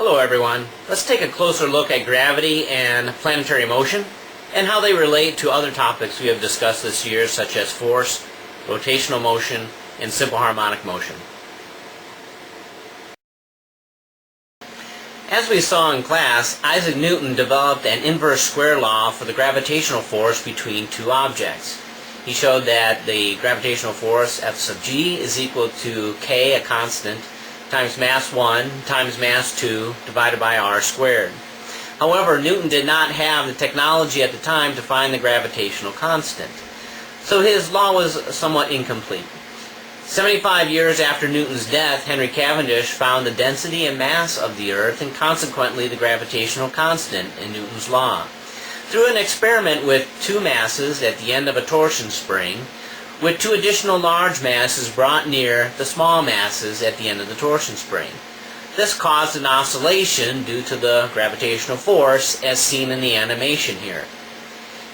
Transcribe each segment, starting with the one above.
Hello everyone. Let's take a closer look at gravity and planetary motion and how they relate to other topics we have discussed this year, such as force, rotational motion, and simple harmonic motion. As we saw in class, Isaac Newton developed an inverse square law for the gravitational force between two objects. He showed that the gravitational force F sub g is equal to k, a constant, times mass 1 times mass 2 divided by r squared. However, Newton did not have the technology at the time to find the gravitational constant, so his law was somewhat incomplete. 75 years after Newton's death, Henry Cavendish found the density and mass of the Earth and consequently the gravitational constant in Newton's law. Through an experiment with two masses at the end of a torsion spring, with two additional large masses brought near the small masses at the end of the torsion spring. This caused an oscillation due to the gravitational force as seen in the animation here.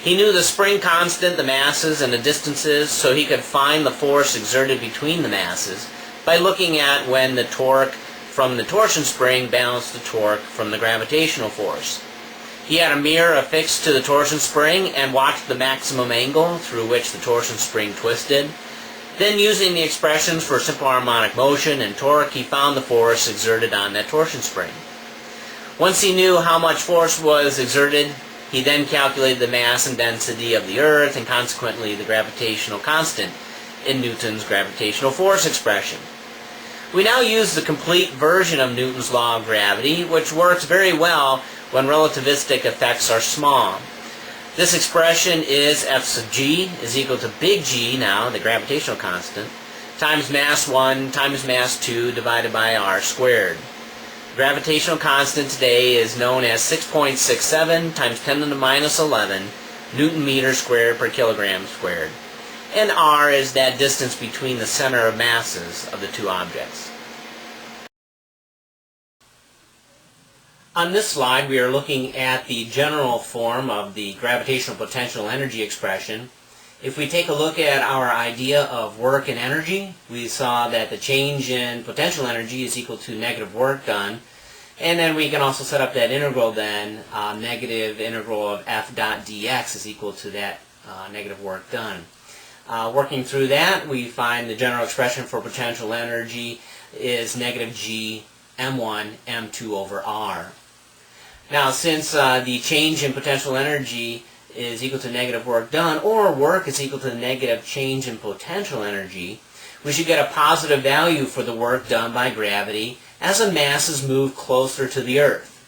He knew the spring constant, the masses, and the distances, so he could find the force exerted between the masses by looking at when the torque from the torsion spring balanced the torque from the gravitational force. He had a mirror affixed to the torsion spring and watched the maximum angle through which the torsion spring twisted. Then, using the expressions for simple harmonic motion and torque, he found the force exerted on that torsion spring. Once he knew how much force was exerted, he then calculated the mass and density of the Earth and consequently the gravitational constant in Newton's gravitational force expression. We now use the complete version of Newton's law of gravity, which works very well when relativistic effects are small. This expression is F sub g is equal to big G, now the gravitational constant, times mass 1 times mass 2 divided by r squared. The gravitational constant today is known as 6.67 times 10 to the minus 11 Newton meter squared per kilogram squared. And r is that distance between the center of masses of the two objects. On this slide, we are looking at the general form of the gravitational potential energy expression. If we take a look at our idea of work and energy, we saw that the change in potential energy is equal to negative work done. And then we can also set up that integral then, negative integral of f dot dx is equal to that negative work done. Working through that, we find the general expression for potential energy is negative g m1 m2 over r. Now, since the change in potential energy is equal to negative work done, or work is equal to the negative change in potential energy, we should get a positive value for the work done by gravity as the masses move closer to the Earth.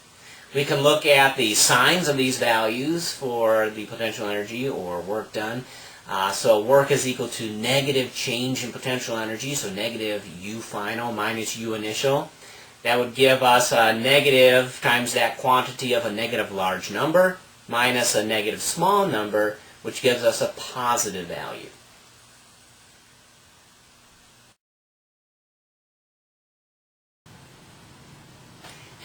We can look at the signs of these values for the potential energy or work done. So work is equal to negative change in potential energy, so negative U final minus U initial. That would give us a negative times that quantity of a negative large number minus a negative small number, which gives us a positive value.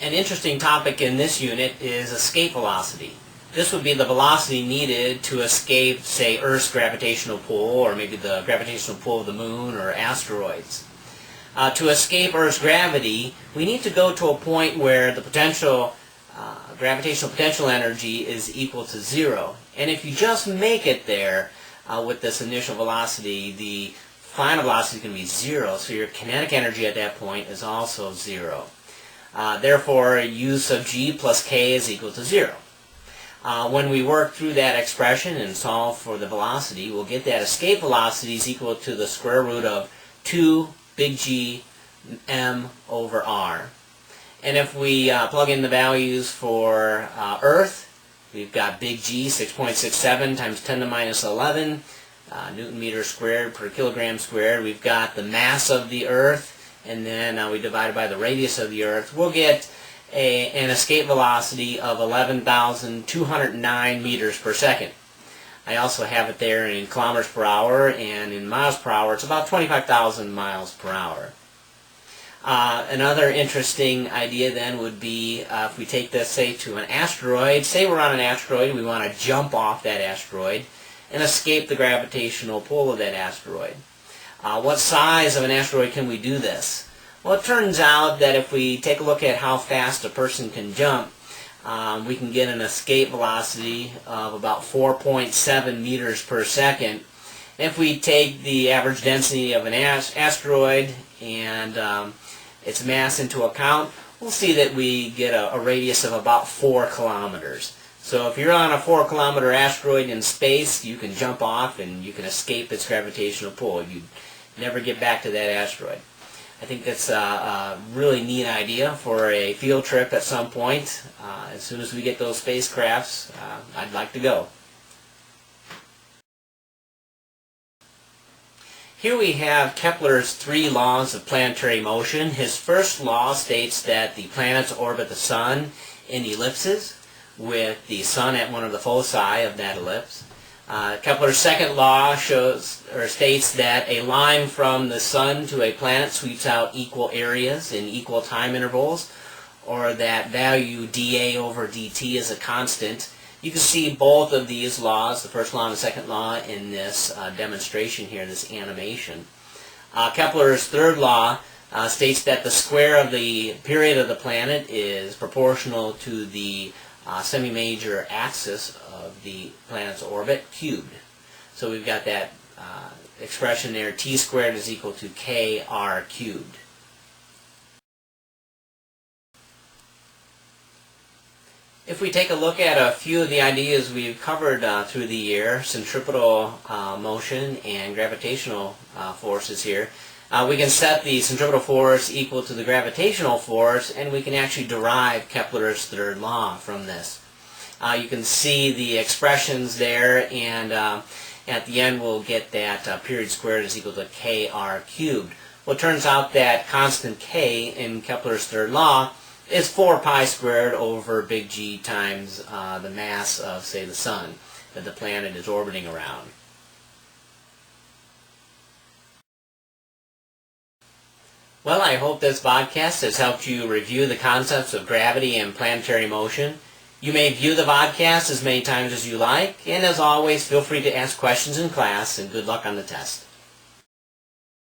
An interesting topic in this unit is escape velocity. This would be the velocity needed to escape, say, Earth's gravitational pull, or maybe the gravitational pull of the moon or asteroids. To escape Earth's gravity, we need to go to a point where the gravitational potential energy is equal to 0. And if you just make it there with this initial velocity, the final velocity is going to be 0, so your kinetic energy at that point is also 0. Therefore, U sub g plus k is equal to 0. When we work through that expression and solve for the velocity, we'll get that escape velocity is equal to the square root of 2 big G m over r. And if we plug in the values for Earth, we've got big G, 6.67 times 10 to the minus 11 Newton meter squared per kilogram squared. We've got the mass of the Earth, and then we divide it by the radius of the Earth. We'll get an escape velocity of 11,209 meters per second. I also have it there in kilometers per hour, and in miles per hour, it's about 25,000 miles per hour. Another interesting idea then would be if we take this, say, to an asteroid. Say we're on an asteroid, we want to jump off that asteroid and escape the gravitational pull of that asteroid. What size of an asteroid can we do this? Well, it turns out that if we take a look at how fast a person can jump, we can get an escape velocity of about 4.7 meters per second. If we take the average density of an asteroid and its mass into account, we'll see that we get a radius of about 4 kilometers. So if you're on a 4-kilometer asteroid in space, you can jump off and you can escape its gravitational pull. You'd never get back to that asteroid. I think that's a really neat idea for a field trip at some point. As soon as we get those spacecrafts, I'd like to go. Here we have Kepler's 3 laws of planetary motion. His first law states that the planets orbit the Sun in ellipses, with the Sun at one of the foci of that ellipse. Kepler's second law states that a line from the Sun to a planet sweeps out equal areas in equal time intervals, or that value dA over dt is a constant. You can see both of these laws, the first law and the second law, in this demonstration here, this animation. Kepler's third law states that the square of the period of the planet is proportional to the semi-major axis of the planet's orbit cubed. So we've got that expression there, t squared is equal to kr cubed. If we take a look at a few of the ideas we've covered through the year, centripetal motion and gravitational forces here, we can set the centripetal force equal to the gravitational force, and we can actually derive Kepler's third law from this. You can see the expressions there, and at the end we'll get that period squared is equal to kr cubed. Well, it turns out that constant k in Kepler's third law is 4 pi squared over big G times the mass of, say, the Sun that the planet is orbiting around. Well, I hope this podcast has helped you review the concepts of gravity and planetary motion. You may view the podcast as many times as you like, and as always, feel free to ask questions in class, and good luck on the test.